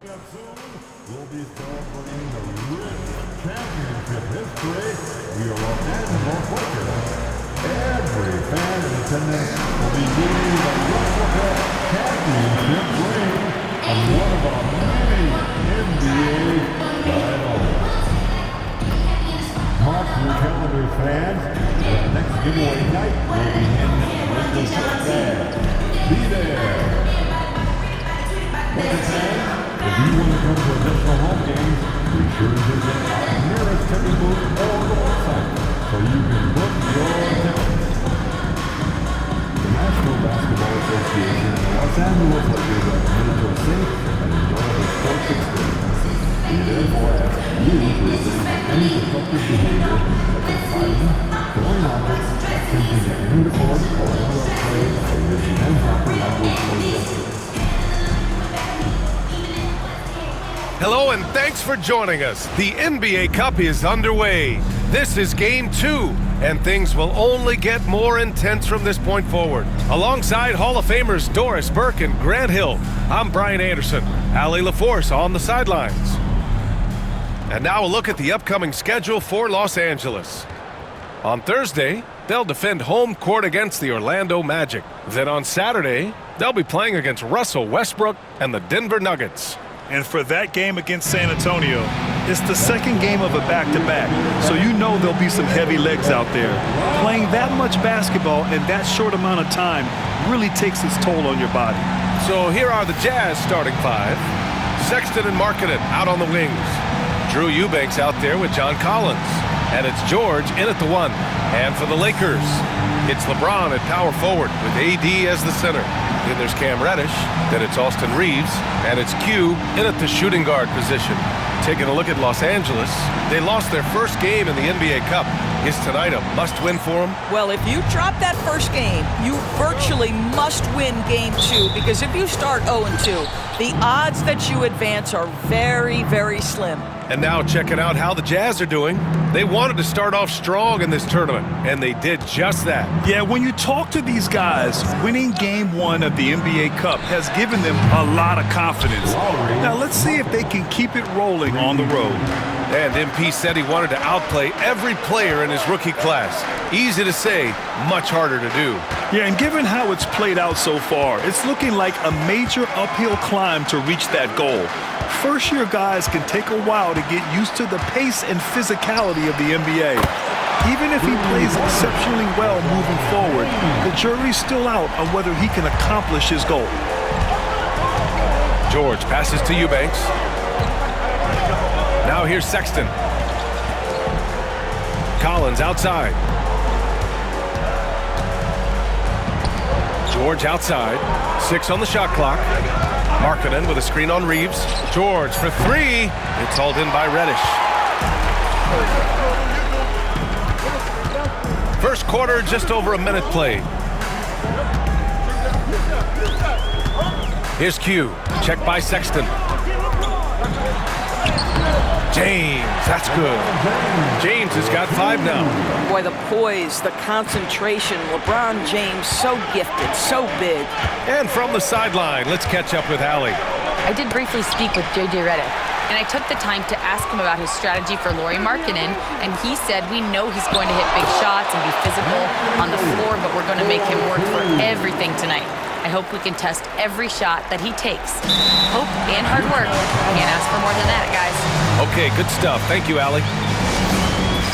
We'll be celebrating the rich championship history we are Los Angeles Lakers. Every fan in attendance will be getting the replica championship ring of one of our many NBA titles. Mark your calendars, fans. The next giveaway night will be in Lakers Bag. Be there. Lakers fans, if you want to come to additional home games, be sure to visit our nearest ticket booth or the website so you can book your tickets. The National Basketball Association and the Los Angeles Lakers are committed to a safe and enjoyable sports experience. We therefore ask you to resist any disruptive behavior such as fighting, throwing objects, attempting to enter the court, or interrupt play, or using improper language or gestures. Hello and thanks for joining us. The NBA Cup is underway. This is Game 2, and things will only get more intense from this point forward. Alongside Hall of Famers Doris Burke and Grant Hill, I'm Brian Anderson. Allie LaForce on the sidelines. And now a look at the upcoming schedule for Los Angeles. On Thursday, they'll defend home court against the Orlando Magic. Then on Saturday, they'll be playing against Russell Westbrook and the Denver Nuggets. And for that game against San Antonio, it's the second game of a back-to-back, so you know there'll be some heavy legs out there. Playing that much basketball in that short amount of time really takes its toll on your body. So here are the Jazz starting five. Sexton and Markkanen out on the wings. Drew Eubanks out there with John Collins. And it's George in at the one. And for the Lakers, it's LeBron at power forward with AD as the center. Then there's Cam Reddish, then it's Austin Reeves, and it's Q in at the shooting guard position. Taking a look at Los Angeles, they lost their first game in the NBA Cup. Is tonight a must-win for them? Well, if you drop that first game, you virtually must win Game 2, because if you start 0-2, the odds that you advance are very, very slim. And now checking out how the Jazz are doing. They wanted to start off strong in this tournament, and they did just that. Yeah, when you talk to these guys, winning Game 1 of the NBA Cup has given them a lot of confidence. Now let's see if they can keep it rolling on the road. And MP said he wanted to outplay every player in his rookie class. Easy to say, much harder to do. Yeah, and given how it's played out so far, it's looking like a major uphill climb to reach that goal. First-year guys can take a while to get used to the pace and physicality of the NBA. Even if he plays exceptionally well moving forward, the jury's still out on whether he can accomplish his goal. George passes to Eubanks. Now here's Sexton. Collins outside. George outside. 6 on the shot clock. Markkanen with a screen on Reeves. George for 3. It's hauled in by Reddish. First quarter, just over a minute played. Here's Q. Checked by Sexton. James, that's good. James has got 5 now. Boy, the poise, the concentration, LeBron James, so gifted, so big. And from the sideline, let's catch up with Allie. I did briefly speak with J.J. Redick, and I took the time to ask him about his strategy for Lauri Markkanen, and he said we know he's going to hit big shots and be physical on the floor, but we're going to make him work for everything tonight. I hope we can test every shot that he takes. Hope and hard work. Can't ask for more than that, guys. Okay, good stuff. Thank you, Allie.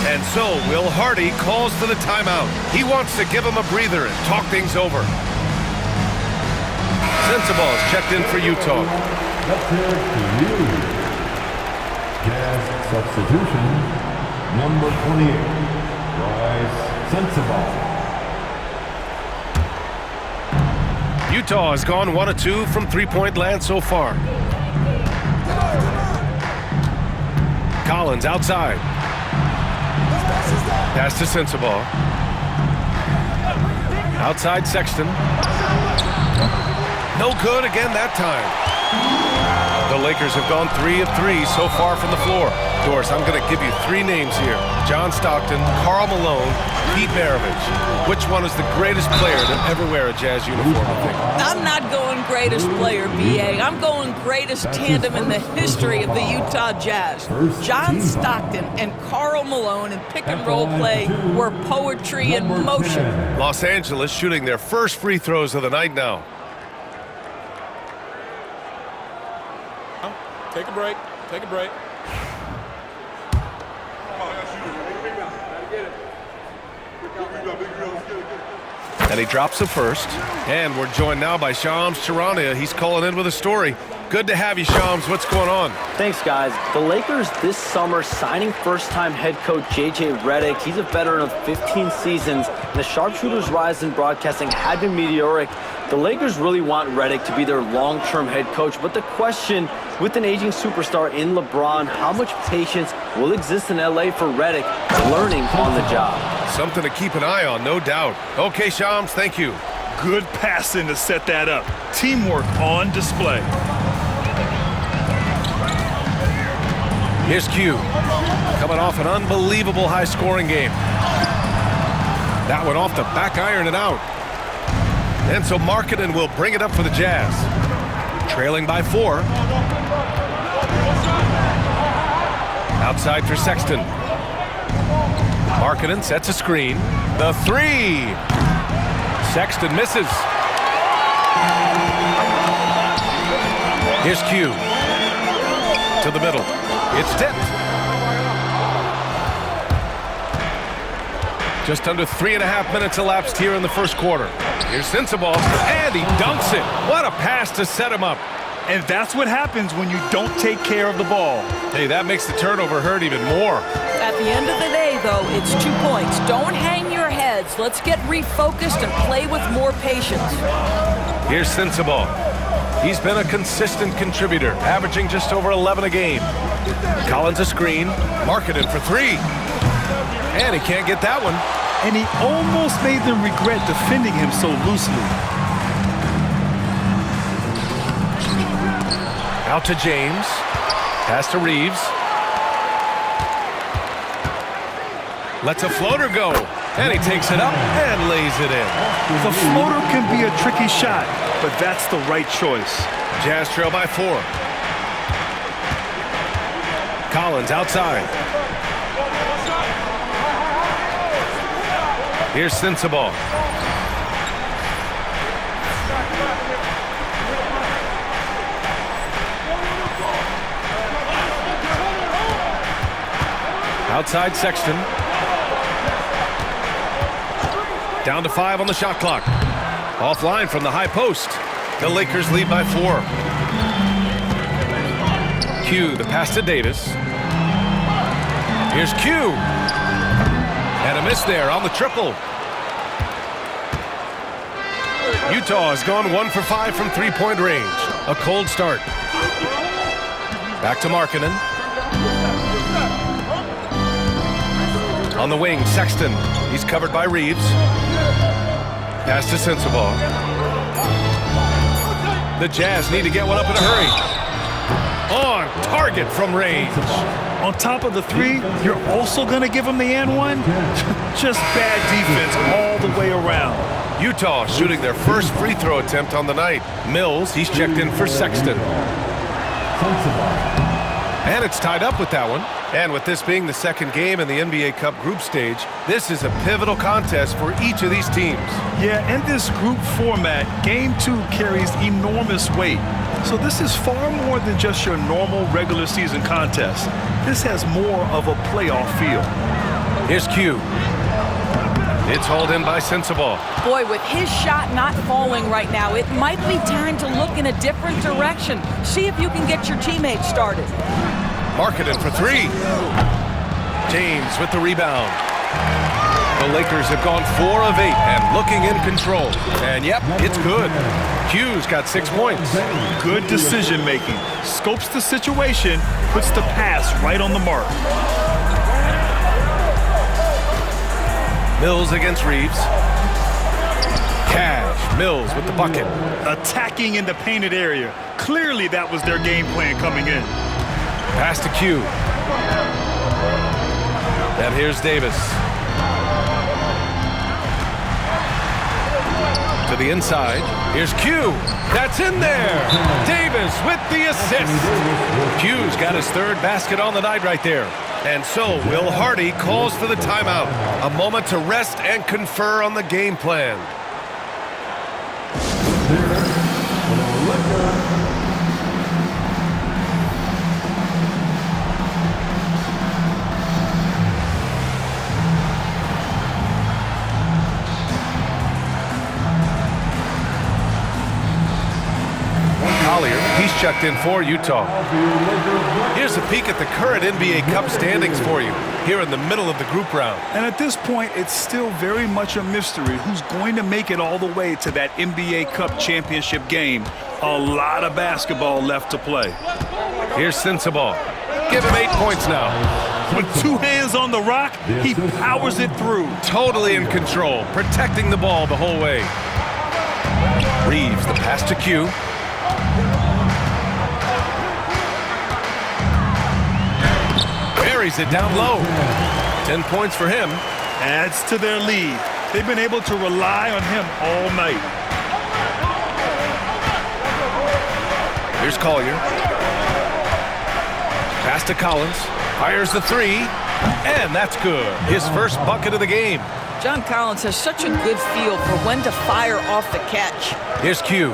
And so, Will Hardy calls for the timeout. He wants to give him a breather and talk things over. Sensabaugh is checked in for Utah. Let's hear it to you. Jazz substitution, number 28, Bryce Sensabaugh. Utah has gone 1 of 2 from three-point land so far. Collins outside. Pass to Sensabaugh. Outside Sexton. No good again that time. The Lakers have gone 3 of 3 so far from the floor. Doris, I'm going to give you 3 names here. John Stockton, Karl Malone, Pete Maravich. Which one is the greatest player to ever wear a Jazz uniform, I think? I'm not going greatest player, B.A. I'm going greatest tandem in the history of the Utah Jazz. John Stockton and Karl Malone in pick-and-roll play were poetry in motion. Los Angeles shooting their first free throws of the night now. Take a break. Take a break. And he drops the first. And we're joined now by Shams Charania. He's calling in with a story. Good to have you, Shams. What's going on? Thanks, guys. The Lakers this summer signing first-time head coach J.J. Redick. He's a veteran of 15 seasons, and the sharpshooter's rise in broadcasting had been meteoric. The Lakers really want Redick to be their long-term head coach, but the question, with an aging superstar in LeBron, how much patience will exist in L.A. for Redick learning on the job? Something to keep an eye on, no doubt. Okay, Shams, thank you. Good passing to set that up. Teamwork on display. Here's Q, coming off an unbelievable high-scoring game. That one off the back iron and out. And so Markkanen will bring it up for the Jazz. Trailing by 4. Outside for Sexton. Markkanen sets a screen. The 3. Sexton misses. Here's Q. To the middle. It's tipped. Just under 3.5 minutes elapsed here in the first quarter. Here's Sensabaugh, and he dunks it. What a pass to set him up. And that's what happens when you don't take care of the ball. Hey, that makes the turnover hurt even more. At the end of the day, though, it's 2 points. Don't hang your heads. Let's get refocused and play with more patience. Here's Sensabaugh. He's been a consistent contributor, averaging just over 11 a game. Collins a screen. Markkanen for 3. And he can't get that one. And he almost made them regret defending him so loosely. Out to James. Pass to Reeves. Lets a floater go. And he takes it up and lays it in. The floater can be a tricky shot, but that's the right choice. Jazz trail by 4. Collins outside. Here's Sensabaugh. Outside Sexton. Down to 5 on the shot clock. Offline from the high post. The Lakers lead by 4. Q, the pass to Davis. Here's Q. And a miss there on the triple. Utah has gone 1 for 5 from 3-point range. A cold start. Back to Markkanen. On the wing, Sexton. He's covered by Reeves. Pass to Sensabaugh. The Jazz need to get one up in a hurry. On target from range. On top of the 3, you're also going to give him the and 1? Just bad defense all the way around. Utah shooting their first free throw attempt on the night. Mills, he's checked in for Sexton. And it's tied up with that one. And with this being the second game in the NBA Cup group stage, this is a pivotal contest for each of these teams. Yeah, in this group format, Game 2 carries enormous weight. So this is far more than just your normal regular season contest. This has more of a playoff feel. Here's Q. It's hauled in by Sensabaugh. Boy, with his shot not falling right now, it might be time to look in a different direction. See if you can get your teammates started. Markkanen for 3. James with the rebound. The Lakers have gone 4 of 8 and looking in control. And yep, it's good. Q's got 6 points. Good decision making. Scopes the situation, puts the pass right on the mark. Mills against Reeves. Cash, Mills with the bucket. Attacking in the painted area. Clearly that was their game plan coming in. Pass to Q. And here's Davis. To the inside. Here's Q. That's in there. Davis with the assist. Q's got his third basket on the night right there. And so Will Hardy calls for the timeout. A moment to rest and confer on the game plan. Collier, he's checked in for Utah. Here's a peek at the current NBA Cup standings for you, here in the middle of the group round. And at this point, it's still very much a mystery who's going to make it all the way to that NBA Cup championship game. A lot of basketball left to play. Here's Sensabaugh. Give him 8 points now. With 2 hands on the rock, he powers it through. Totally in control, protecting the ball the whole way. Reeves, the pass to Q. Buries it down low. 10 points for him. Adds to their lead. They've been able to rely on him all night. Here's Collier. Pass to Collins. Fires the three. And that's good. His first bucket of the game. John Collins has such a good feel for when to fire off the catch. Here's Q.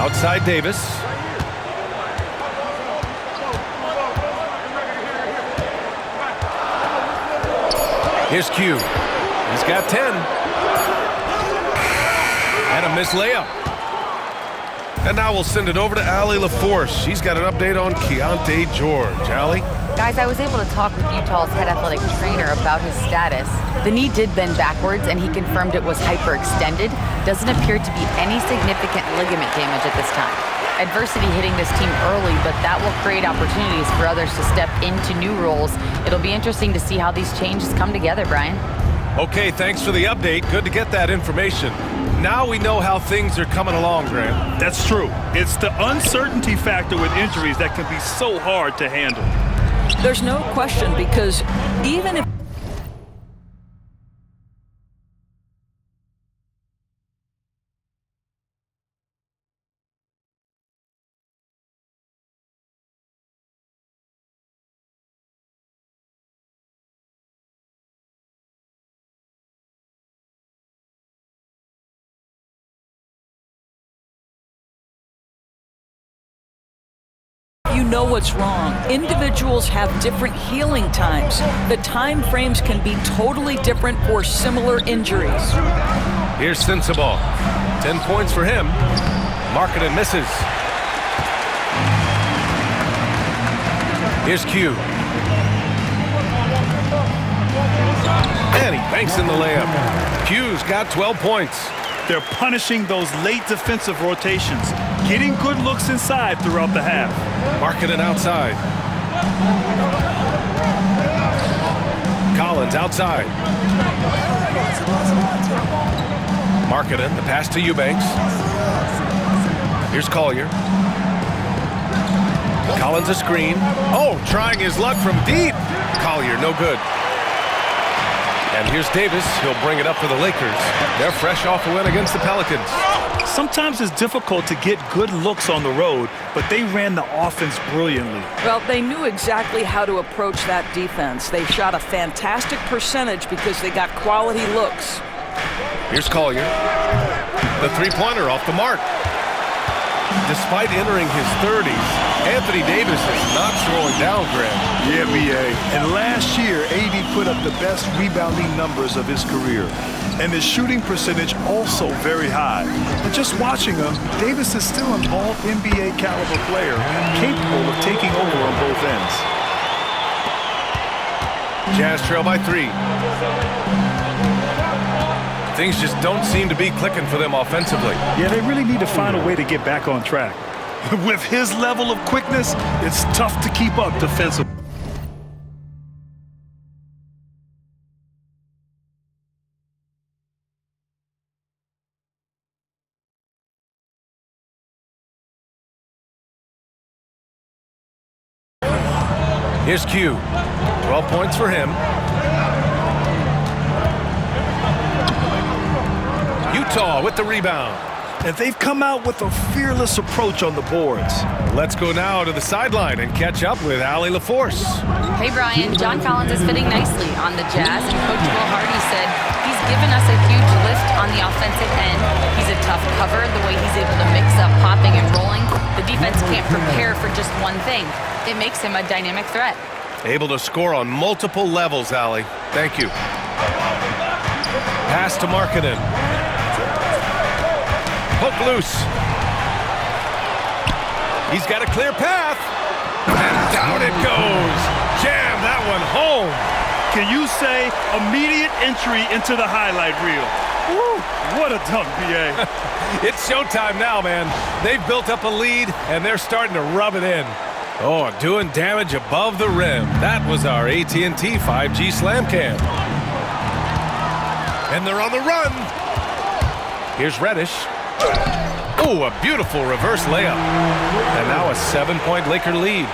Outside Davis. Here's Q. He's got 10. And a missed layup. And now we'll send it over to Allie LaForce. She's got an update on Keontae George. Allie? Guys, I was able to talk with Utah's head athletic trainer about his status. The knee did bend backwards, and he confirmed it was hyperextended. Doesn't appear to be any significant ligament damage at this time. Adversity hitting this team early, but that will create opportunities for others to step into new roles. It'll be interesting to see how these changes come together, Brian. Okay, thanks for the update. Good to get that information. Now we know how things are coming along, Grant. That's true. It's the uncertainty factor with injuries that can be so hard to handle. There's no question, because even if you know what's wrong. Individuals have different healing times. The time frames can be totally different for similar injuries. Here's Sensabaugh. 10 points for him. Markkanen misses. Here's Q. And he banks in the layup. Q's got 12 points. They're punishing those late defensive rotations, getting good looks inside throughout the half. Markkanen outside. Collins outside. Markkanen, the pass to Eubanks. Here's Collier. Collins a screen. Oh, trying his luck from deep. Collier, no good. And here's Davis. He'll bring it up for the Lakers. They're fresh off a win against the Pelicans. Sometimes it's difficult to get good looks on the road, but they ran the offense brilliantly. Well, they knew exactly how to approach that defense. They shot a fantastic percentage because they got quality looks. Here's Collier. The three-pointer off the mark. Despite entering his 30s, Anthony Davis is not slowing down, Grant. Yeah, B.A. And last year, AD put up the best rebounding numbers of his career. And his shooting percentage also very high. But just watching him, Davis is still an all-NBA caliber player, capable of taking over on both ends. Jazz trail by 3. Things just don't seem to be clicking for them offensively. Yeah, they really need to find a way to get back on track. With his level of quickness, it's tough to keep up defensively. Here's Q. 12 points for him. Utah with the rebound. And they've come out with a fearless approach on the boards. Let's go now to the sideline and catch up with Allie LaForce. Hey, Brian, John Collins is fitting nicely on the Jazz, and Coach Will Hardy said he's given us a huge lift on the offensive end. He's a tough cover, the way he's able to mix up popping and rolling. The defense can't prepare for just one thing. It makes him a dynamic threat. Able to score on multiple levels, Allie. Thank you. Pass to Markkanen. Hook loose. He's got a clear path. And down it goes. Jam that one home. Can you say immediate entry into the highlight reel? Woo, what a dunk, B.A. It's showtime now, man. They've built up a lead, and they're starting to rub it in. Oh, doing damage above the rim. That was our AT&T 5G Slam Cam. And they're on the run. Here's Reddish. Oh, a beautiful reverse layup. And now a 7-point Laker lead.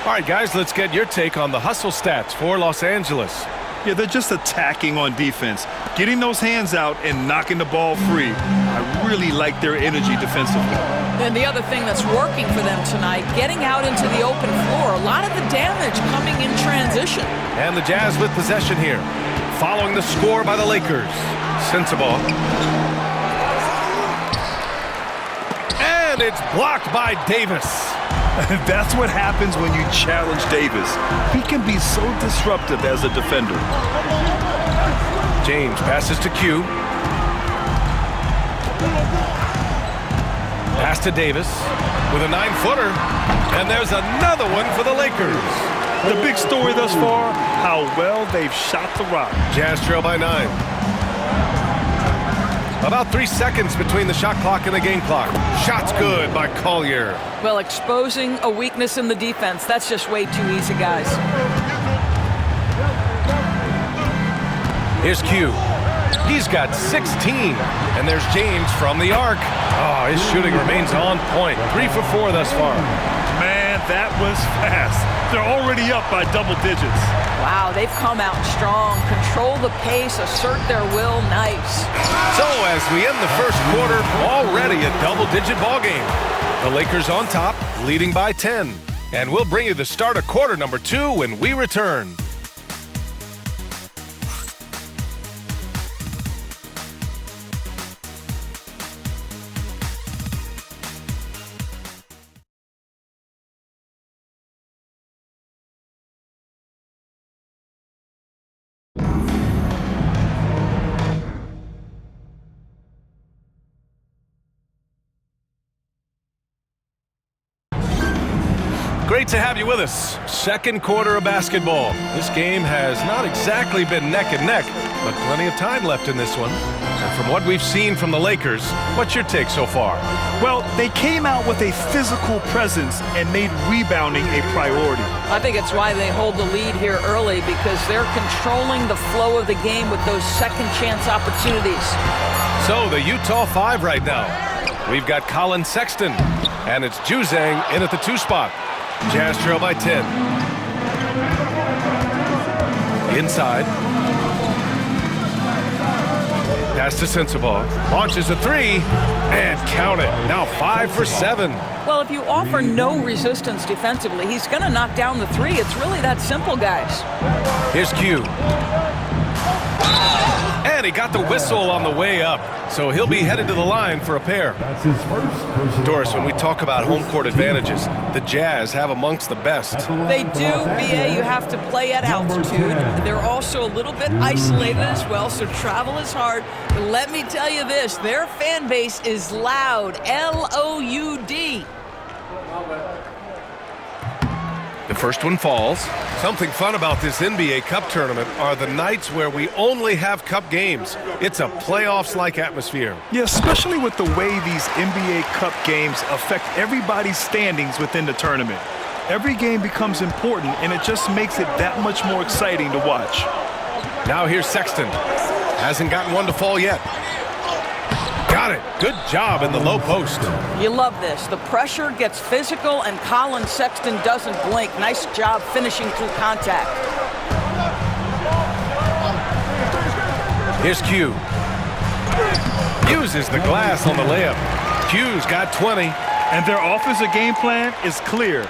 All right, guys, let's get your take on the hustle stats for Los Angeles. Yeah, they're just attacking on defense, getting those hands out and knocking the ball free. I really like their energy defensively. And the other thing that's working for them tonight, getting out into the open floor. A lot of the damage coming in transition. And the Jazz with possession here, following the score by the Lakers. Sensabaugh. And it's blocked by Davis. That's what happens when you challenge Davis. He can be so disruptive as a defender. James passes to Q. Pass to Davis with a 9-footer. And there's another one for the Lakers. The big story thus far, how well they've shot the rock. Jazz trail by 9. About 3 seconds between the shot clock and the game clock. Shots good by Collier. Well, exposing a weakness in the defense, that's just way too easy, guys. Here's Q. He's got 16. And there's James from the arc. Oh, his shooting remains on point. 3 for 4 thus far. Man, that was fast. They're already up by double digits. Wow, they've come out strong. Control the pace, assert their will. Nice. So as we end the first quarter, already a double-digit ball game. The Lakers on top, leading by 10. And we'll bring you the start of quarter number 2 when we return. Great to have you with us. Second quarter of basketball. This game has not exactly been neck and neck, but plenty of time left in this one. And from what we've seen from the Lakers, what's your take so far? Well, they came out with a physical presence and made rebounding a priority. I think it's why they hold the lead here early, because they're controlling the flow of the game with those second chance opportunities. So the Utah 5 right now. We've got Colin Sexton, and it's Juzang in at the 2 spot. Jazz trail by 10. Inside. Pass to Sensabaugh. Launches a 3. And count it. Now 5 for 7. Well, if you offer no resistance defensively, he's going to knock down the 3. It's really that simple, guys. Here's Q. And he got the whistle on the way up. So he'll be headed to the line for a pair. That's his first personal Doris, when we talk about home court advantages, the Jazz have amongst the best. They do, BA. You have to play at altitude. They're also a little bit isolated as well, so travel is hard. But let me tell you this, their fan base is loud, L-O-U-D. The first one falls. Something fun about this NBA Cup tournament are the nights where we only have Cup games. It's a playoffs-like atmosphere. Yeah, especially with the way these NBA Cup games affect everybody's standings within the tournament. Every game becomes important, and it just makes it that much more exciting to watch. Now here's Sexton. Hasn't gotten one to fall yet. Got it. Good job in the low post. You love this. The pressure gets physical, and Colin Sexton doesn't blink. Nice job finishing through contact. Here's Q. Uses the glass on the layup. Q's got 20. And their offensive game plan is clear.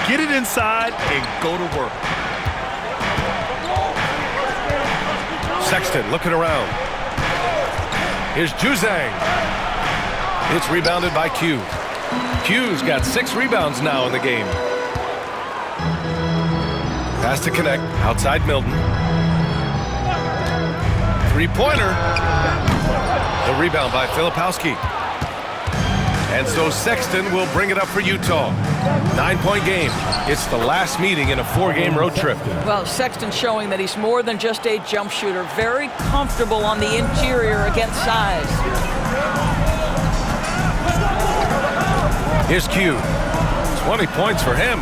Get it inside and go to work. Sexton looking around. Here's Juzang. It's rebounded by Q. Q's got 6 rebounds now in the game. Pass to connect. Outside Milton. Three-pointer. The rebound by Filipowski. And so Sexton will bring it up for Utah. 9-point game. It's the last meeting in a 4-game road trip. Well, Sexton showing that he's more than just a jump shooter. Very comfortable on the interior against size. Here's Q. 20 points for him.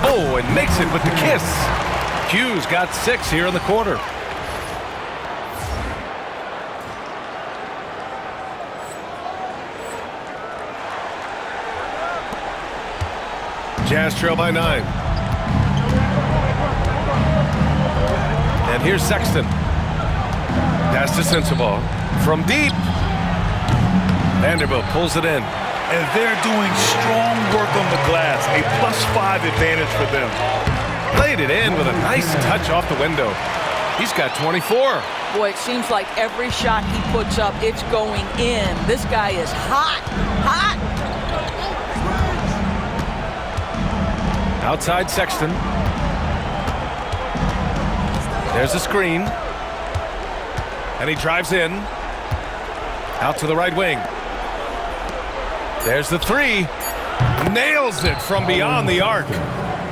Oh, and makes it with the kiss. Q's got 6 here in the quarter. Jazz trail by 9. And here's Sexton. Pass to Sensabaugh. From deep. Vanderbilt pulls it in. And they're doing strong work on the glass. A +5 advantage for them. Played it in with a nice touch off the window. He's got 24. Boy, it seems like every shot he puts up, it's going in. This guy is hot, hot. Outside Sexton. There's a screen. And he drives in. Out to the right wing. There's the 3. Nails it from beyond the arc.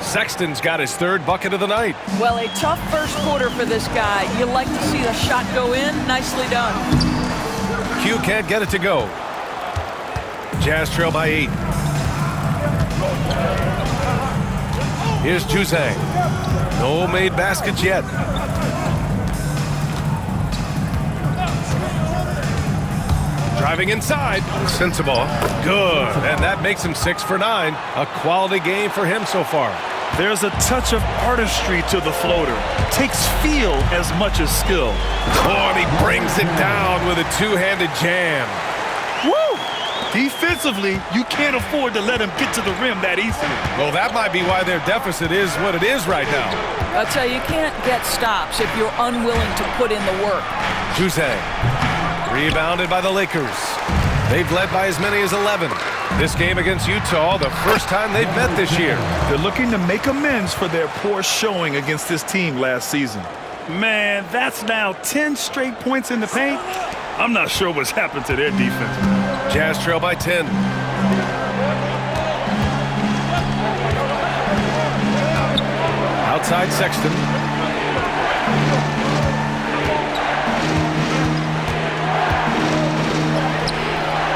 Sexton's got his 3rd bucket of the night. Well, a tough first quarter for this guy. You like to see the shot go in. Nicely done. Q can't get it to go. Jazz trail by 8. Here's Juzang. No made baskets yet. Driving inside. Sensabaugh. Good. And that makes him 6 for 9. A quality game for him so far. There's a touch of artistry to the floater. Takes feel as much as skill. Oh, and he brings it down with a 2-handed jam. Woo! Defensively, you can't afford to let him get to the rim that easily. Well, that might be why their deficit is what it is right now. I'll tell you, you can't get stops if you're unwilling to put in the work. Juzang. Rebounded by the Lakers. They've led by as many as 11. This game against Utah, the first time they've met this year. They're looking to make amends for their poor showing against this team last season. Man, that's now 10 straight points in the paint. I'm not sure what's happened to their defense. Jazz trail by 10. Outside Sexton.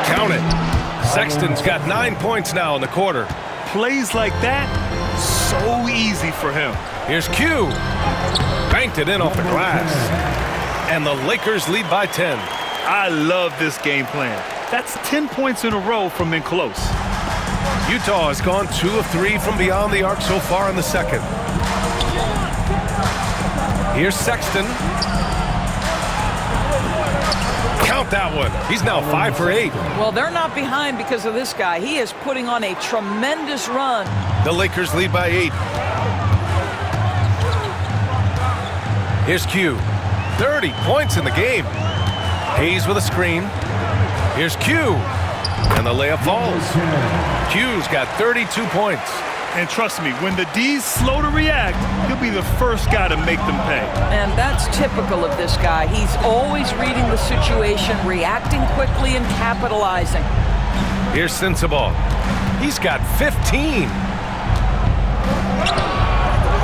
Count it. Sexton's got 9 points now in the quarter. Plays like that, so easy for him. Here's Q. Banked it in off the glass. And the Lakers lead by 10. I love this game plan. That's 10 points in a row from in close. Utah has gone 2 of 3 from beyond the arc so far in the second. Here's Sexton. Count that one. He's now 5 for 8. Well, they're not behind because of this guy. He is putting on a tremendous run. The Lakers lead by 8. Here's Q. 30 points in the game. Hayes with a screen. Here's Q. And the layup falls. Q's got 32 points. And trust me, when the D's slow to react, he'll be the first guy to make them pay. And that's typical of this guy. He's always reading the situation, reacting quickly and capitalizing. Here's Sensabaugh. He's got 15.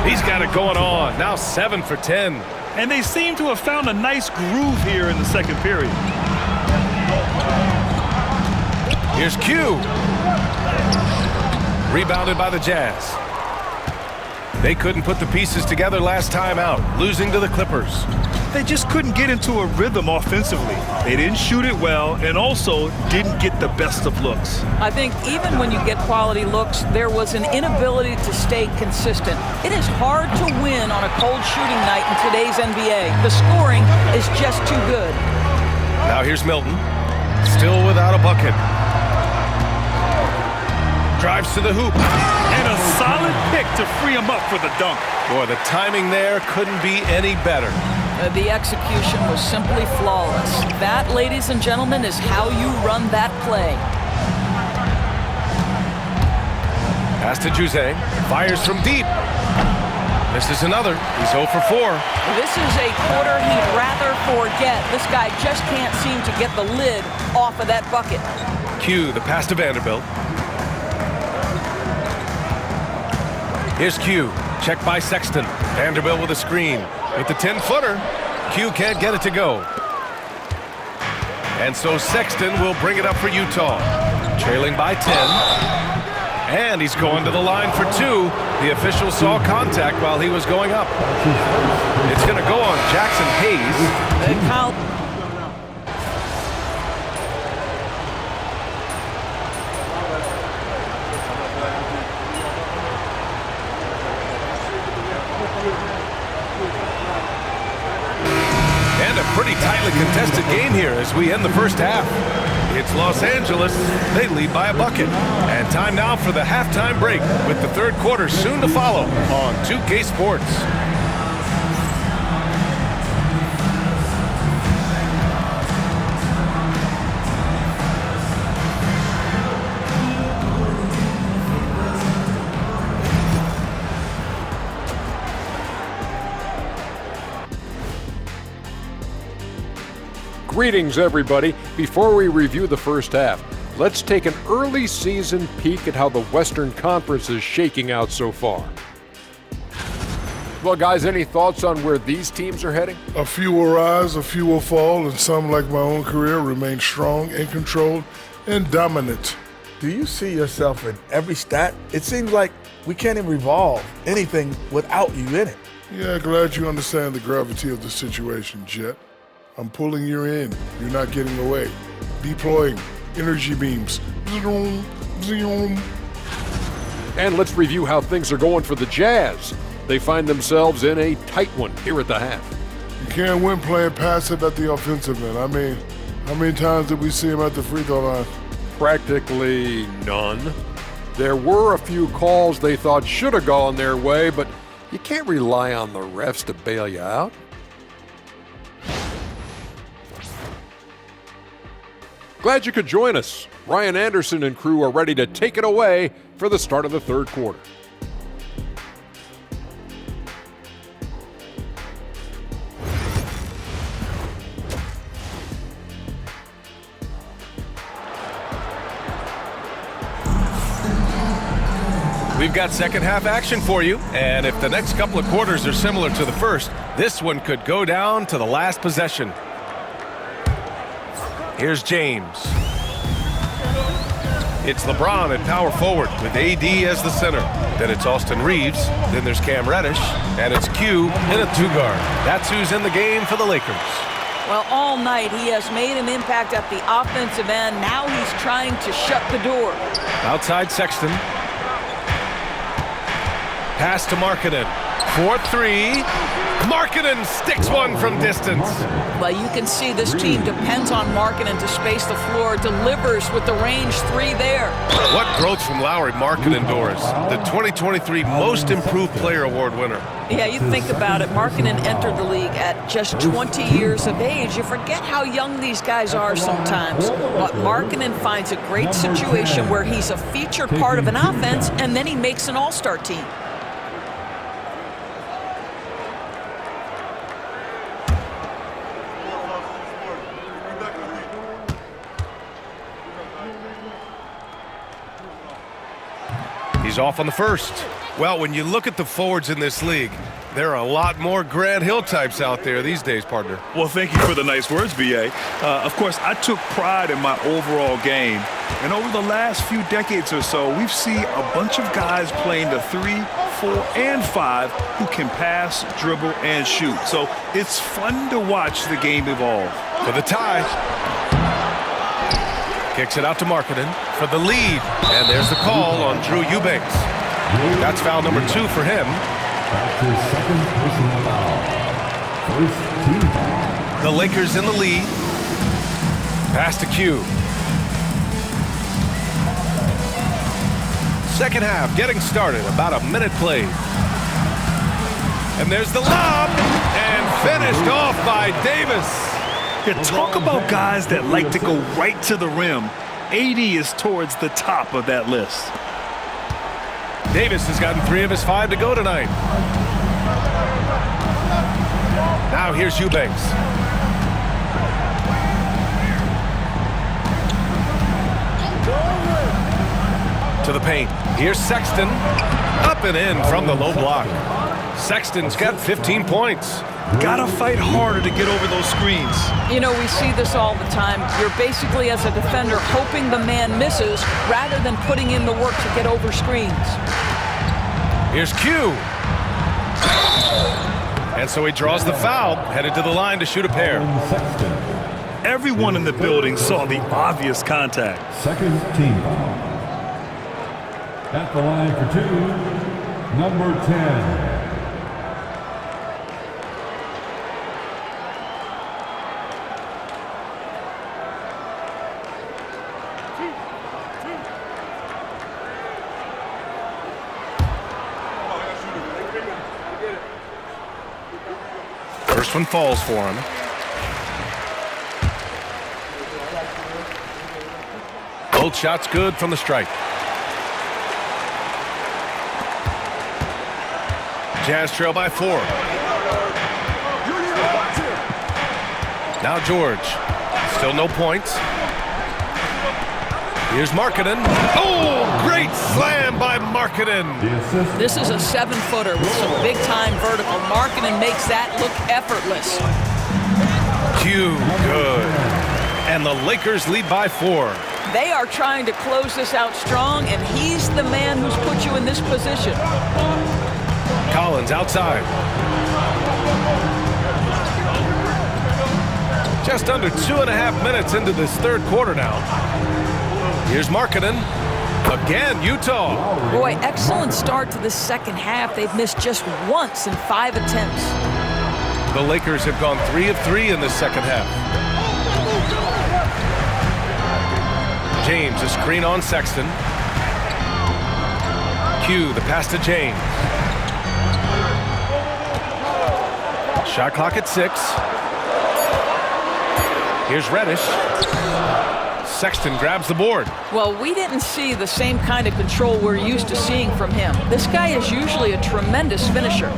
He's got it going on. Now 7 for 10. And they seem to have found a nice groove here in the second period. Here's Q. Rebounded by the Jazz. They couldn't put the pieces together last time out, losing to the Clippers. they just couldn't get into a rhythm offensively. They didn't shoot it well and also didn't get the best of looks. I think even when you get quality looks, there was an inability to stay consistent. It is hard to win on a cold shooting night in today's NBA. The scoring is just too good. Now here's Milton, still without a bucket. Drives to the hoop. And a solid pick to free him up for the dunk. Boy, the timing there couldn't be any better. The execution was simply flawless. That, ladies and gentlemen, is how you run that play. Pass to Jose. Fires from deep. This is another. He's 0 for 4. This is a quarter he'd rather forget. This guy just can't seem to get the lid off of that bucket. Q, the pass to Vanderbilt. Here's Q. Check by Sexton. Vanderbilt with a screen. With the 10-footer, Q can't get it to go. And so Sexton will bring it up for Utah. Trailing by 10. And he's going to the line for 2. The official saw contact while he was going up. It's going to go on Jackson Hayes. Kyle. And a pretty tightly contested game here as we end the first half. It's Los Angeles. They lead by a bucket. And time now for the halftime break with the third quarter soon to follow on 2K Sports. Greetings, everybody. Before we review the first half, let's take an early season peek at how the Western Conference is shaking out so far. Well, guys, any thoughts on where these teams are heading? A few will rise, a few will fall, and some, like my own career, remain strong and controlled and dominant. Do you see yourself in every stat? It seems like we can't even revolve anything without you in it. Yeah, glad you understand the gravity of the situation, Jet. I'm pulling you in. You're not getting away. Deploying energy beams. Zoom, zoom. And let's review how things are going for the Jazz. They find themselves in a tight one here at the half. You can't win playing passive at the offensive end. I mean, how many times did we see him at the free throw line? Practically none. There were a few calls they thought should have gone their way, but you can't rely on the refs to bail you out. Glad you could join us. Ryan Anderson and crew are ready to take it away for the start of the third quarter. We've got second half action for you, and if the next couple of quarters are similar to the first, this one could go down to the last possession. Here's James. It's LeBron at power forward with AD as the center. Then it's Austin Reeves. Then there's Cam Reddish. And it's Q in a two-guard. That's who's in the game for the Lakers. Well, all night he has made an impact at the offensive end. Now he's trying to shut the door. Outside Sexton. Pass to Markkanen. 4-3. Markkanen sticks one from distance. Well, you can see this team depends on Markkanen to space the floor, delivers with the range three there. What growth from Lauri Markkanen, Doris, the 2023 Most Improved Player Award winner. Yeah, you think about it, Markkanen entered the league at just 20 years of age. You forget how young these guys are sometimes. But Markkanen finds a great situation where he's a featured part of an offense, and then he makes an all-star team. He's off on the first. Well, when you look at the forwards in this league, there are a lot more Grant Hill types out there these days, partner. Well, thank you for the nice words, B.A. Of course, I took pride in my overall game. And over the last few decades or so, we've seen a bunch of guys playing the 3, 4, and 5 who can pass, dribble, and shoot. So it's fun to watch the game evolve. For the tie. Kicks it out to Markkanen for the lead. And there's the call on Drew Eubanks. That's foul number 2 for him. That's his second personal foul. First team foul. The Lakers in the lead. Pass to Q. Second half getting started. About a minute played. And there's the lob. And finished off by Davis. Yeah, talk about guys that like to go right to the rim. AD is towards the top of that list. Davis has gotten 3 of his 5 to go tonight. Now here's Eubanks. To the paint. Here's Sexton. Up and in from the low block. Sexton's got 15 points. Gotta fight harder to get over those screens. You know, we see this all the time. You're basically, as a defender, hoping the man misses rather than putting in the work to get over screens. Here's Q. And so he draws the foul, headed to the line to shoot a pair. Everyone in the building saw the obvious contact. Second team foul. At the line for 2, number 10. First one falls for him. Both shots good from the stripe. Jazz trail by 4. Now George. Still no points. Here's Markkanen. Oh, great slam by Markkanen. This is a 7-footer with some big-time vertical. Markkanen makes that look effortless. Q, good. And the Lakers lead by 4. They are trying to close this out strong, and he's the man who's put you in this position. Collins outside. Just under 2.5 minutes into this third quarter now. Here's Markkanen. Again, Utah. Boy, excellent start to the second half. They've missed just once in 5 attempts. The Lakers have gone 3 of 3 in the second half. James, a screen on Sexton. Q, the pass to James. Shot clock at 6. Here's Reddish. Sexton grabs the board. Well, we didn't see the same kind of control we're used to seeing from him. This guy is usually a tremendous finisher.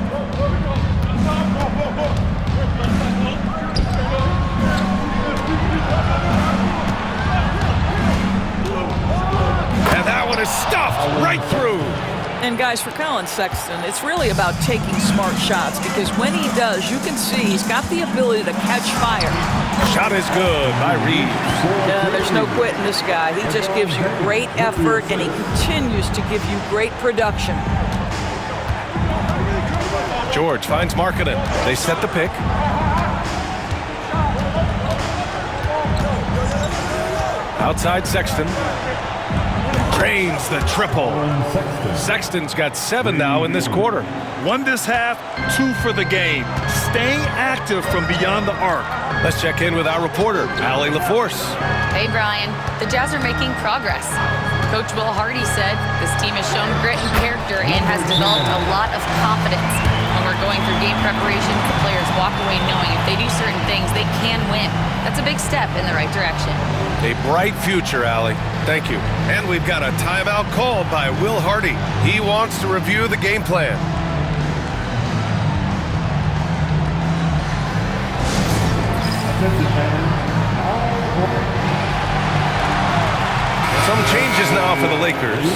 And that one is stuffed right through. And guys, for Colin Sexton, it's really about taking smart shots, because when he does, you can see he's got the ability to catch fire. Shot is good by Reeves. There's no quitting this guy. He just gives you great effort, and he continues to give you great production. George finds Markkanen. They set the pick. Outside Sexton. Drains the triple. Sexton's got 7 now in this quarter. 1 this half, 2 for the game. Staying active from beyond the arc. Let's check in with our reporter, Allie LaForce. Hey, Brian. The Jazz are making progress. Coach Will Hardy said this team has shown grit and character and has developed a lot of confidence. When we're going through game preparation, the players walk away knowing if they do certain things, they can win. That's a big step in the right direction. A bright future, Allie. Thank you. And we've got a timeout called by Will Hardy. He wants to review the game plan. Some changes now for the Lakers.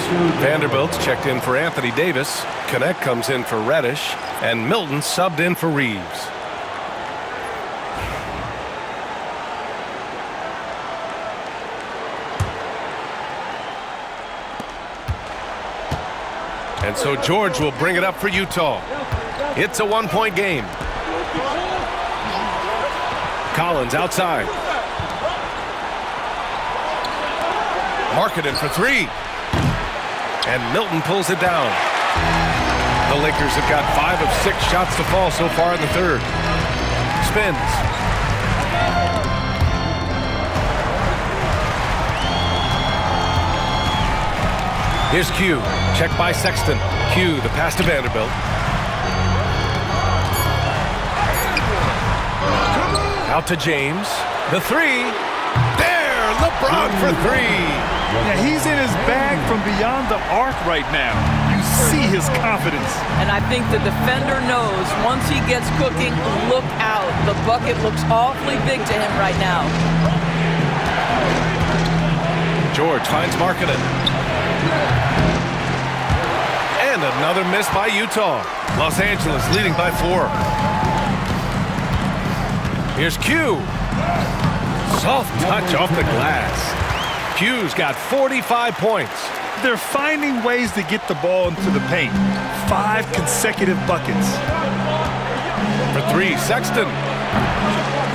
Vanderbilt's checked in for Anthony Davis. Connect comes in for Reddish. And Milton subbed in for Reeves. And so George will bring it up for Utah. It's a one-point game. Collins outside. Markkanen for three. And Milton pulls it down. The Lakers have got 5 of 6 shots to fall so far in the third. Spins. Here's Q. Check by Sexton. Q, the pass to Vanderbilt. Out to James. The three. There! LeBron for three. Yeah, he's in his bag from beyond the arc right now. You see his confidence. And I think the defender knows once he gets cooking, look out. The bucket looks awfully big to him right now. George finds Markkanen. And another miss by Utah. Los Angeles leading by 4. Here's Q. Soft touch off the glass. Q's got 45 points. They're finding ways to get the ball into the paint. 5 consecutive buckets. For three, Sexton.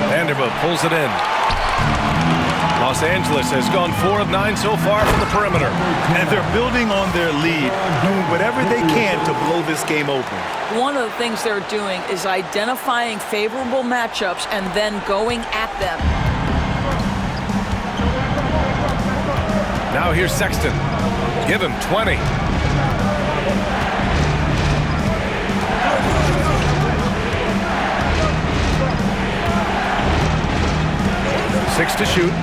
Vanderbilt pulls it in. Los Angeles has gone 4 of 9 so far from the perimeter. And they're building on their lead, doing whatever they can to blow this game open. One of the things they're doing is identifying favorable matchups and then going at them. Now here's Sexton. Give him 20. Six to shoot.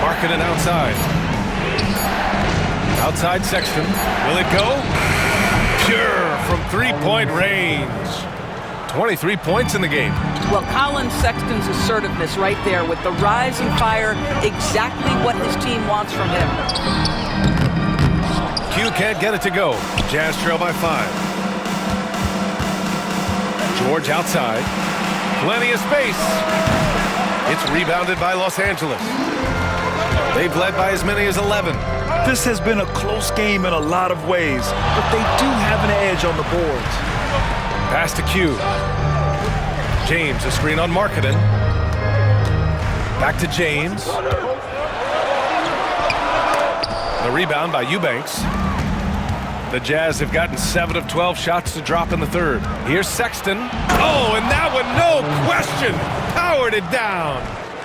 Markkanen outside. Outside Sexton. Will it go? Pure from three-point range. 23 points in the game. Well, Colin Sexton's assertiveness right there with the rise and fire, exactly what his team wants from him. Q can't get it to go. Jazz trail by 5. George outside. Plenty of space. It's rebounded by Los Angeles. They've led by as many as 11. This has been a close game in a lot of ways, but they do have an edge on the boards. Pass to Q. James, a screen on Markkanen. Back to James. The rebound by Eubanks. The Jazz have gotten 7 of 12 shots to drop in the third. Here's Sexton. Oh, and that one, no question, powered it down.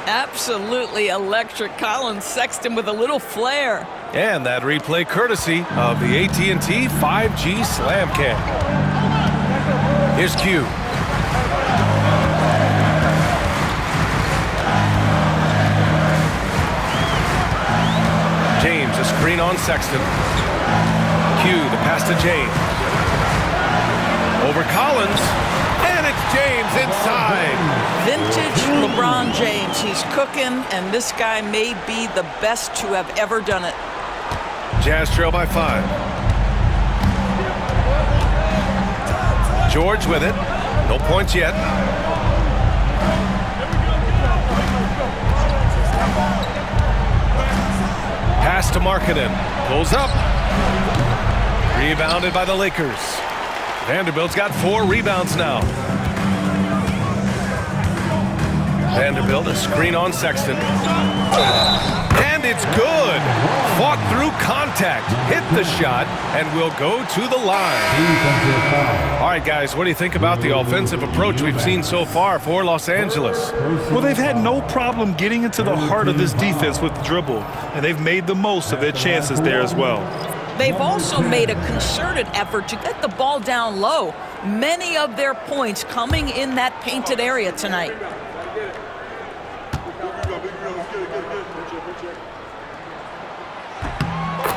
Absolutely electric. Colin Sexton with a little flair. And that replay courtesy of the AT&T 5G Slam Cam. Here's Q. James, a screen on Sexton. Q, the pass to James. Over Collins, and it's James inside. Vintage LeBron James. He's cooking, and this guy may be the best to have ever done it. Jazz trail by 5. George with it. No points yet. Pass to Markkanen. Pulls up. Rebounded by the Lakers. Vanderbilt's got 4 rebounds now. Vanderbilt, a screen on Sexton. And it's good. Fought through contact, hit the shot, and will go to the line. All right, guys, what do you think about the offensive approach we've seen so far for Los Angeles? Well, they've had no problem getting into the heart of this defense with the dribble, and they've made the most of their chances there as well. They've also made a concerted effort to get the ball down low. Many of their points coming in that painted area tonight.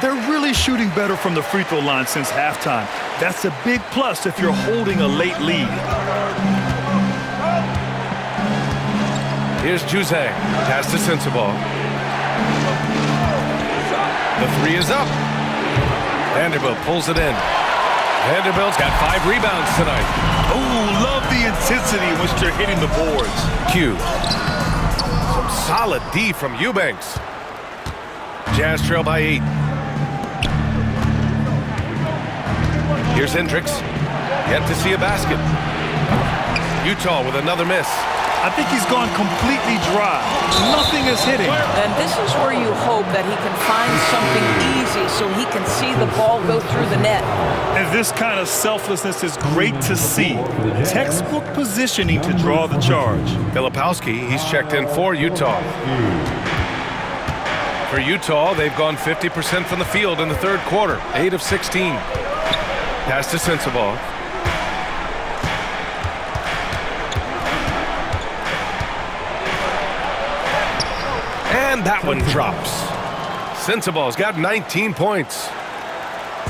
They're really shooting better from the free throw line since halftime. That's a big plus if you're holding a late lead. Here's Juzang. Pass to Sensabaugh. The 3 is up. Vanderbilt pulls it in. Vanderbilt's got 5 rebounds tonight. Oh, love the intensity in which they're hitting the boards. Q. Some solid D from Eubanks. Jazz trail by 8. Here's Hendricks. Yet to see a basket. Utah with another miss. I think he's gone completely dry. Nothing is hitting. And this is where you hope that he can find something easy so he can see the ball go through the net. And this kind of selflessness is great to see. Textbook positioning to draw the charge. Filipowski, he's checked in for Utah. For Utah, they've gone 50% from the field in the third quarter, 8 of 16. Pass to Sensabaugh. And that one drops. Sensabaugh's got 19 points.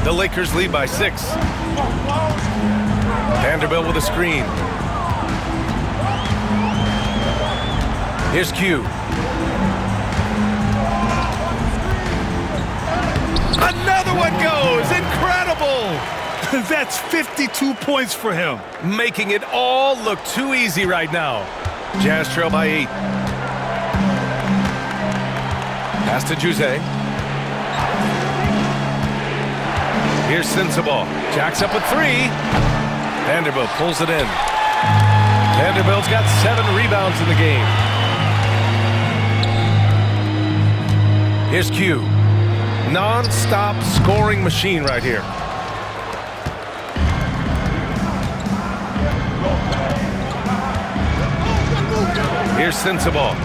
The Lakers lead by 6. Vanderbilt with a screen. Here's Q. Another one goes! Incredible! That's 52 points for him. Making it all look too easy right now. Jazz trail by 8. Pass to Juzay. Here's Sensabaugh. Jacks up with 3. Vanderbilt pulls it in. Vanderbilt's got 7 rebounds in the game. Here's Q. Non-stop scoring machine right here. Here's Sensabaugh.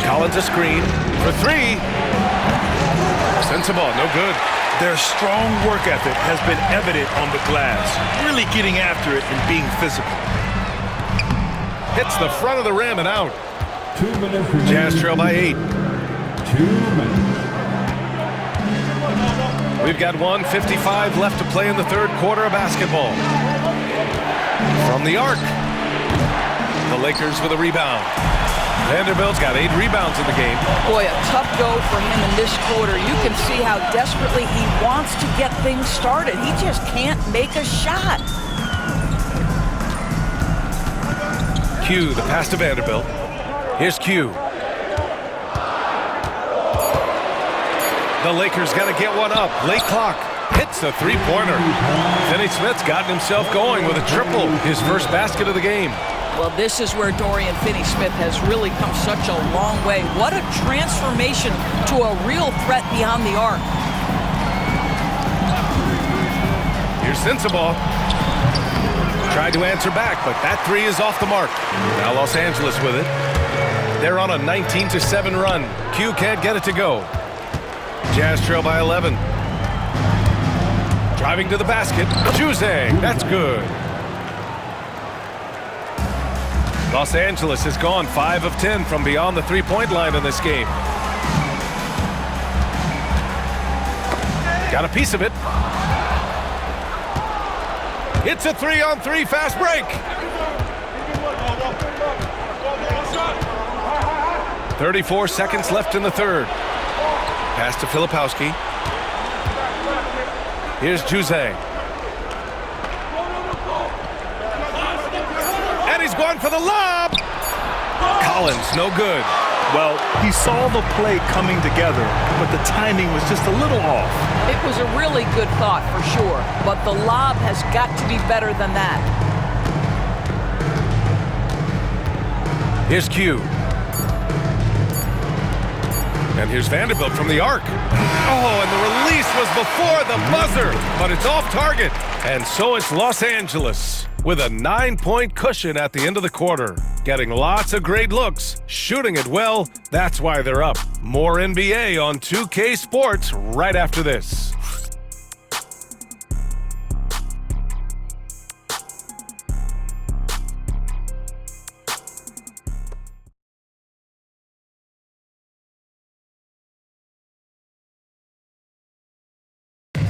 Collins a screen for 3. Sensabaugh, no good. Their strong work ethic has been evident on the glass, really getting after it and being physical. Hits the front of the rim and out. 2 minutes remaining. Jazz trail by 8. 2 minutes. We've got 1:55 left to play in the third quarter of basketball. From the arc. The Lakers with a rebound. Vanderbilt's got 8 rebounds in the game. Boy, a tough go for him in this quarter. You can see how desperately he wants to get things started. He just can't make a shot. Q, the pass to Vanderbilt. Here's Q. The Lakers got to get one up. Late clock. Hits a 3-pointer. Finney Smith's gotten himself going with a triple. His first basket of the game. Well, this is where Dorian Finney-Smith has really come such a long way. What a transformation to a real threat beyond the arc. Here's Sensabaugh. Tried to answer back, but that 3 is off the mark. Now Los Angeles with it. They're on a 19-7 run. Q can't get it to go. Jazz trail by 11. Driving to the basket. Juzang, that's good. Los Angeles has gone 5 of 10 from beyond the 3-point line in this game. Got a piece of it. It's a 3-on-3 fast break. 34 seconds left in the third. Pass to Filipowski. Here's Juzang. And he's going for the lob. Collins, no good. Well, he saw the play coming together, but the timing was just a little off. It was a really good thought for sure, but the lob has got to be better than that. Here's Q. And here's Vanderbilt from the arc. Oh, and the release was before the buzzer, but it's off target. And so it's Los Angeles with a 9-point cushion at the end of the quarter. Getting lots of great looks, shooting it well. That's why they're up. More NBA on 2K Sports right after this.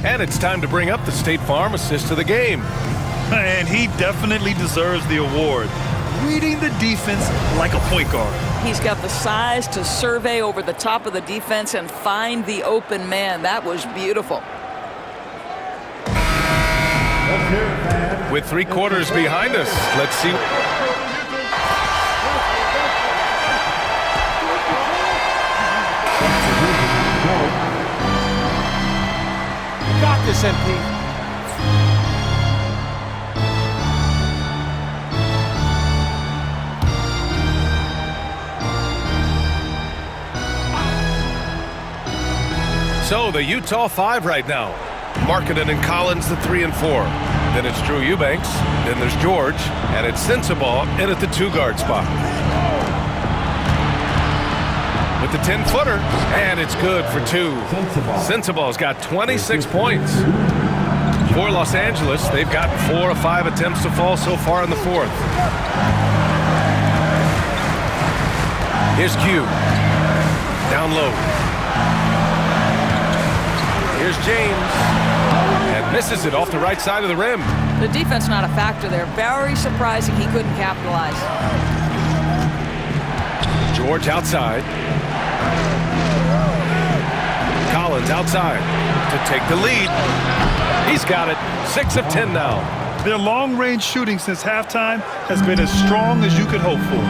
And it's time to bring up the State Farm assist of the game. And he definitely deserves the award. Reading the defense like a point guard. He's got the size to survey over the top of the defense and find the open man. That was beautiful. With 3 quarters behind us, let's see. 100%, Pete. So the Utah 5 right now. Markkanen and Collins, the 3 and 4. Then it's Drew Eubanks. Then there's George. And it's Sensabaugh in at the 2-guard spot. With the 10-footer. And it's good for 2. Sensabaugh's got 26 points. For Los Angeles, they've got 4 of 5 attempts to fall so far in the 4th. Here's Q. Down low. Here's James. And misses it off the right side of the rim. The defense not a factor there. Very surprising he couldn't capitalize. George outside. Collins outside to take the lead. He's got it. 6 of 10 now. Their long-range shooting since halftime has been as strong as you could hope for.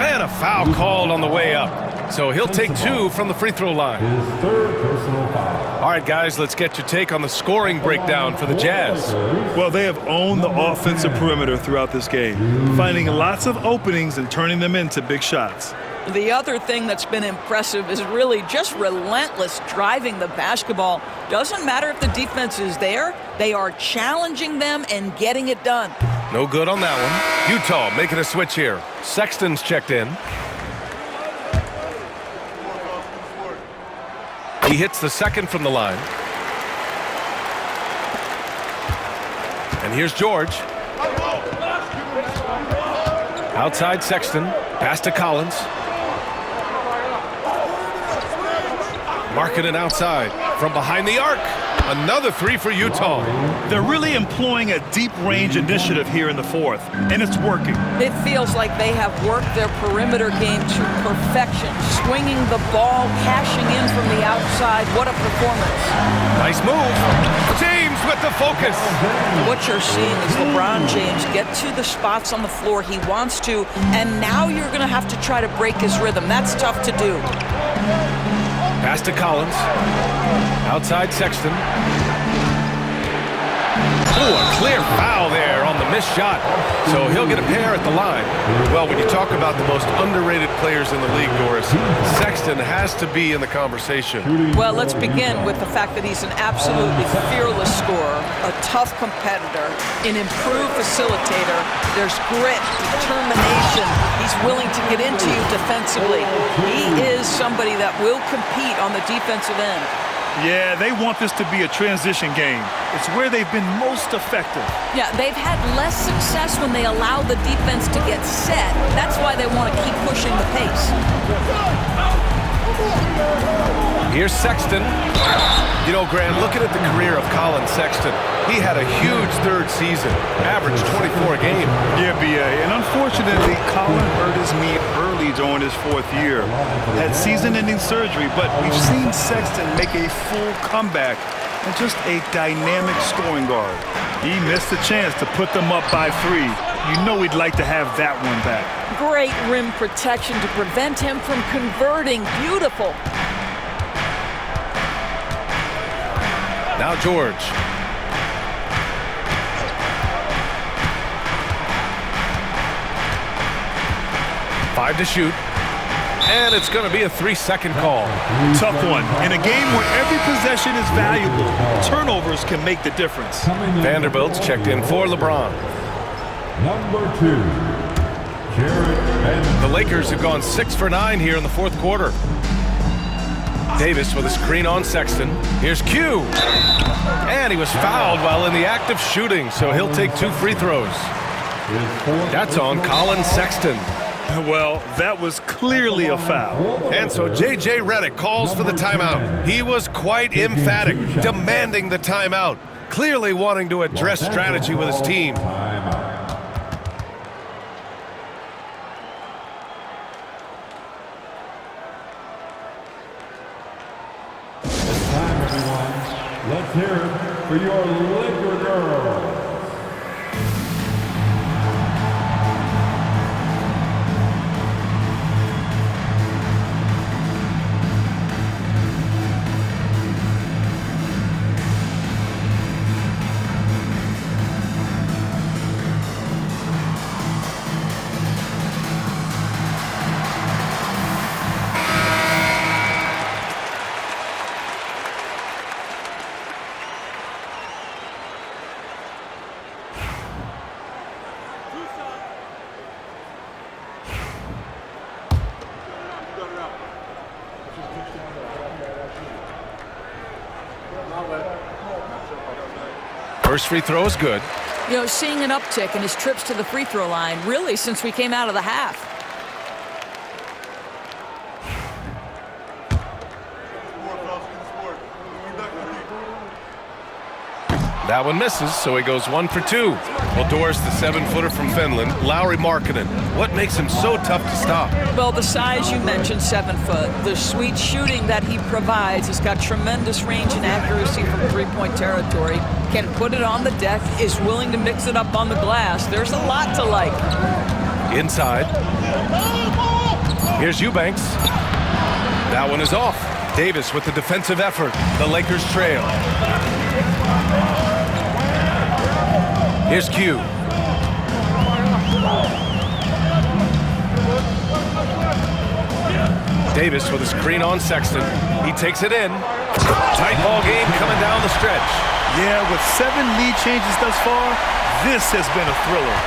And a foul called on the way up. So he'll take 2 from the free throw line. His 3rd personal foul. All right, guys, let's get your take on the scoring breakdown for the Jazz. Well, they have owned the offensive perimeter throughout this game, finding lots of openings and turning them into big shots. The other thing that's been impressive is really just relentless driving the basketball. Doesn't matter if the defense is there, they are challenging them and getting it done. No good on that one. Utah making a switch here. Sexton's checked in. He hits the second from the line. And here's George. Outside Sexton. Pass to Collins. Markkanen outside. From behind the arc. Another 3 for Utah. They're really employing a deep-range initiative here in the 4th, and it's working. It feels like they have worked their perimeter game to perfection, swinging the ball, cashing in from the outside. What a performance. Nice move. James with the focus. What you're seeing is LeBron James get to the spots on the floor he wants to, and now you're going to have to try to break his rhythm. That's tough to do. Pass to Collins. Outside Sexton. Oh, a clear foul there on the missed shot. So he'll get a pair at the line. Well, when you talk about the most underrated players in the league, Doris, Sexton has to be in the conversation. Well, let's begin with the fact that he's an absolutely fearless scorer, a tough competitor, an improved facilitator. There's grit, determination. He's willing to get into you defensively. He is somebody that will compete on the defensive end. Yeah, they want this to be a transition game. It's where they've been most effective. Yeah, they've had less success when they allow the defense to get set. That's why they want to keep pushing the pace. Here's Sexton. You know, Grant, looking at the career of Colin Sexton, he had a huge 3rd season, averaged 24 a game. Yeah, B.A. And unfortunately, Colin hurt his knee early during his 4th year. Had season-ending surgery, but we've seen Sexton make a full comeback and just a dynamic scoring guard. He missed a chance to put them up by 3. You know he'd like to have that one back. Great rim protection to prevent him from converting. Beautiful. Now George. Five to shoot. And it's going to be a 3-second call. Tough one. In a game where every possession is valuable, turnovers can make the difference. Vanderbilt's checked in for LeBron. Number 2, Jared Vanderbilt. The Lakers have gone 6 for 9 here in the 4th quarter. Davis with a screen on Sexton. Here's Q. And he was fouled while in the act of shooting, so he'll take 2 free throws. That's on Colin Sexton. Well, that was clearly a foul. And so J.J. Redick calls for the timeout. He was quite emphatic, demanding the timeout, clearly wanting to address strategy with his team. It's time, everyone. Let's hear it for your Laker girls. First free throw is good. You know, seeing an uptick in his trips to the free throw line, really, since we came out of the half. That one misses, so he goes 1 for 2. Well, Doris, the 7-footer from Finland, Lauri Markkanen. What makes him so tough to stop? Well, the size you mentioned, 7 foot. The sweet shooting that he provides. He's got tremendous range and accuracy from three-point territory. Can put it on the deck, is willing to mix it up on the glass. There's a lot to like. Inside. Here's Eubanks. That one is off. Davis with the defensive effort. The Lakers trail. Here's Q. Davis with a screen on Sexton. He takes it in. Tight ball game coming down the stretch. Yeah, with 7 lead changes thus far, this has been a thriller.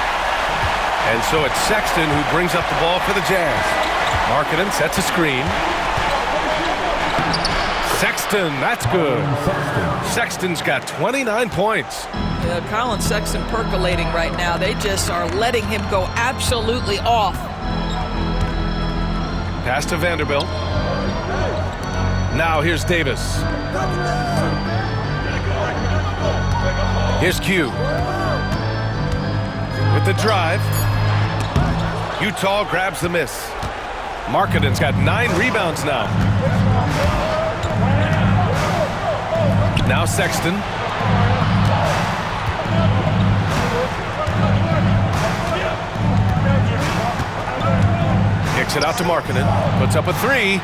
And so it's Sexton who brings up the ball for the Jazz. Markkanen sets a screen. Sexton, that's good. Sexton's got 29 points. Colin Sexton percolating right now. They just are letting him go absolutely off. Pass to Vanderbilt. Now here's Davis. Here's Q. With the drive. Utah grabs the miss. Markkanen's got 9 rebounds now. Now Sexton. Kicks it out to Markkanen. Puts up a 3.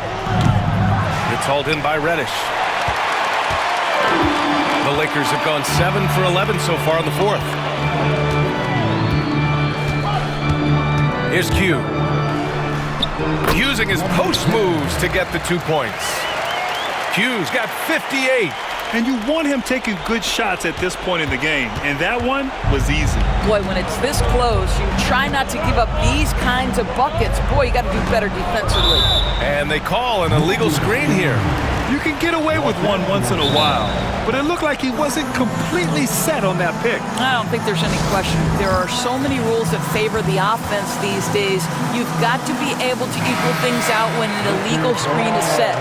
It's hauled in by Reddish. The Lakers have gone 7 for 11 so far in the fourth. Here's Q. Using his post moves to get the 2 points. Q's got 58. And you want him taking good shots at this point in the game, and that one was easy. Boy, when it's this close, you try not to give up these kinds of buckets. Boy, you got to do better defensively. And they call an illegal screen here. You can get away with one once in a while, but it looked like he wasn't completely set on that pick. I don't think there's any question. There are so many rules that favor the offense these days. You've got to be able to equal things out when an illegal screen is set.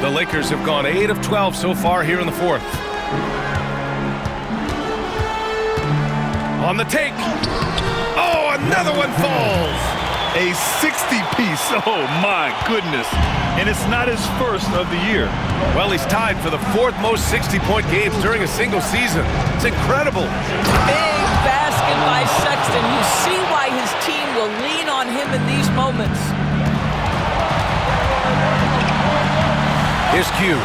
The Lakers have gone 8 of 12 so far here in the fourth. On the take. Oh, another one falls. A 60-piece. Oh, my goodness. And it's not his first of the year. Well, he's tied for the 4th most 60-point games during a single season. It's incredible. Big basket by Sexton. You see why his team will lean on him in these moments. Here's Q.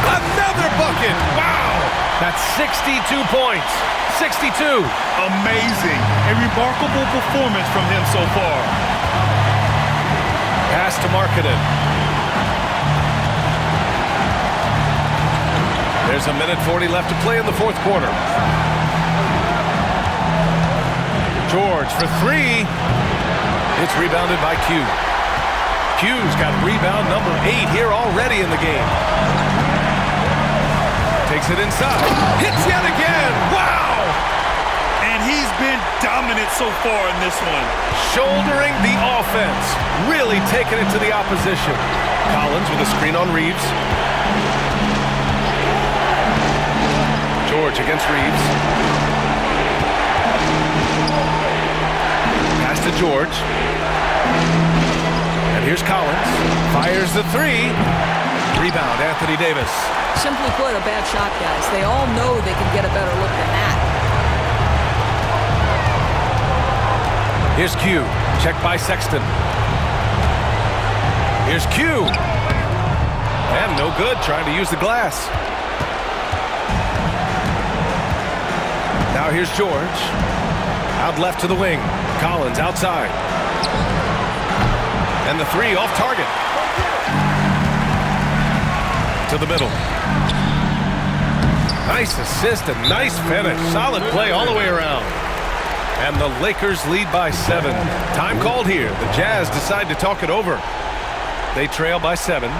Another bucket. Wow. That's 62 points. 62. Amazing. A remarkable performance from him so far. Pass to Markkanen. There's a minute 40 left to play in the fourth quarter. George for 3. It's rebounded by Q. Q's got rebound number 8 here already in the game. Takes it inside. Hits yet again. Wow! And he's been dominant so far in this one. Shouldering the offense. Really taking it to the opposition. Collins with a screen on Reeves. George against Reeves. Pass to George. And here's Collins. Fires the 3. Rebound, Anthony Davis. Simply put, a bad shot, guys. They all know they can get a better look than that. Here's Q. Checked by Sexton. Here's Q. And no good, trying to use the glass. Now here's George. Out left to the wing. Collins outside. And the 3 off target. To the middle. Nice assist and nice finish. Solid play all the way around. And the Lakers lead by 7. Time called here. The Jazz decide to talk it over. They trail by 7.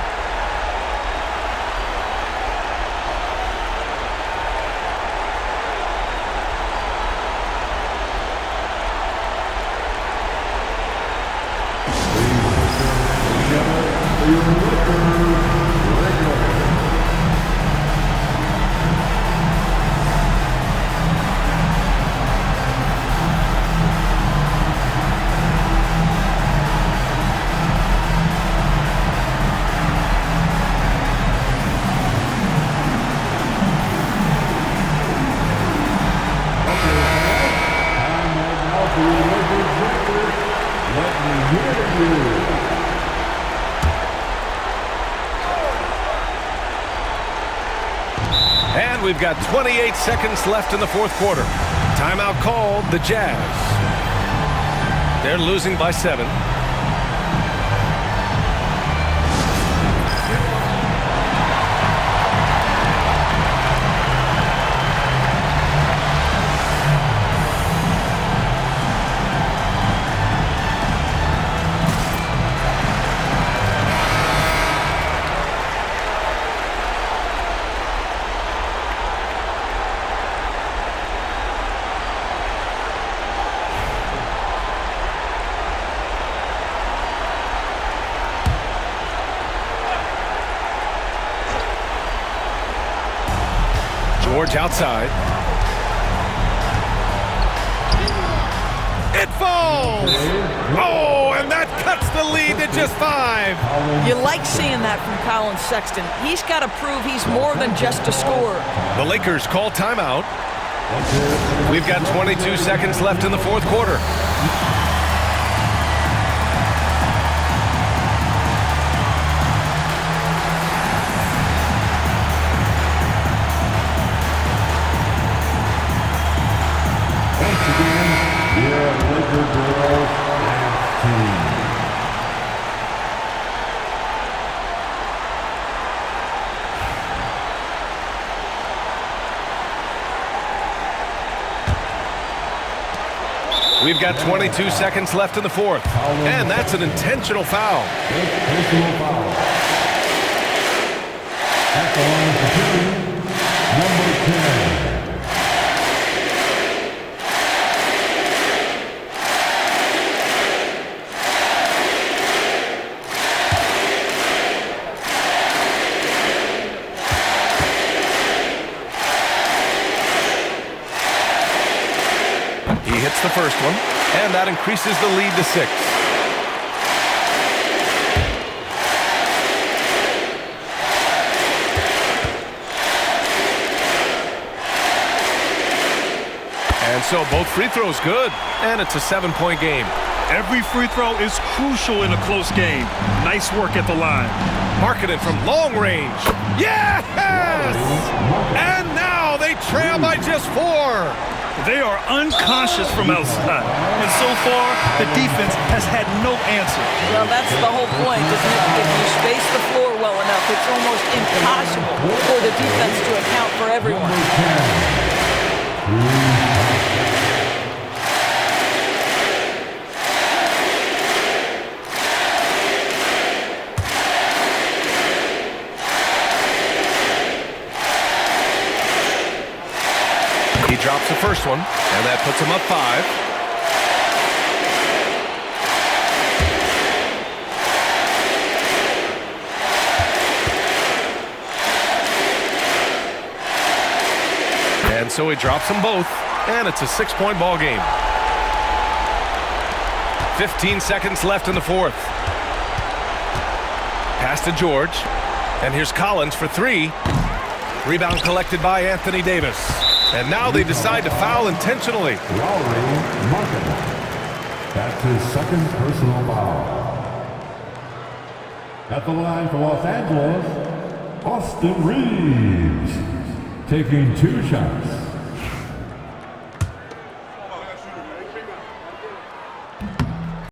And we've got 28 seconds left in the fourth quarter. Timeout called, the Jazz. They're losing by 7. George outside. It falls! Oh, and that cuts the lead to just 5. You like seeing that from Colin Sexton. He's got to prove he's more than just a scorer. The Lakers call timeout. We've got 22 seconds left in the fourth quarter. We've got 22 seconds left in the fourth, and that's an intentional foul. Intentional foul. At the line for shooting, number 10. He hits the first one, and that increases the lead to 6. And so both free throws good, and it's a 7-point game. Every free throw is crucial in a close game. Nice work at the line. Markkanen from long range. Yes! And now they trail by just 4. They are unconscious from outside, and so far, the defense has had no answer. Well, that's the whole point, isn't it? If you space the floor well enough, it's almost impossible for the defense to account for everyone. He drops the first one, and that puts him up 5. And so he drops them both, and it's a 6-point ball game. 15 seconds left in the fourth. Pass to George, and here's Collins for 3. Rebound collected by Anthony Davis. And now they decide to foul intentionally. Lauri Markkanen. That's his second personal foul. At the line for Los Angeles, Austin Reeves. Taking 2 shots.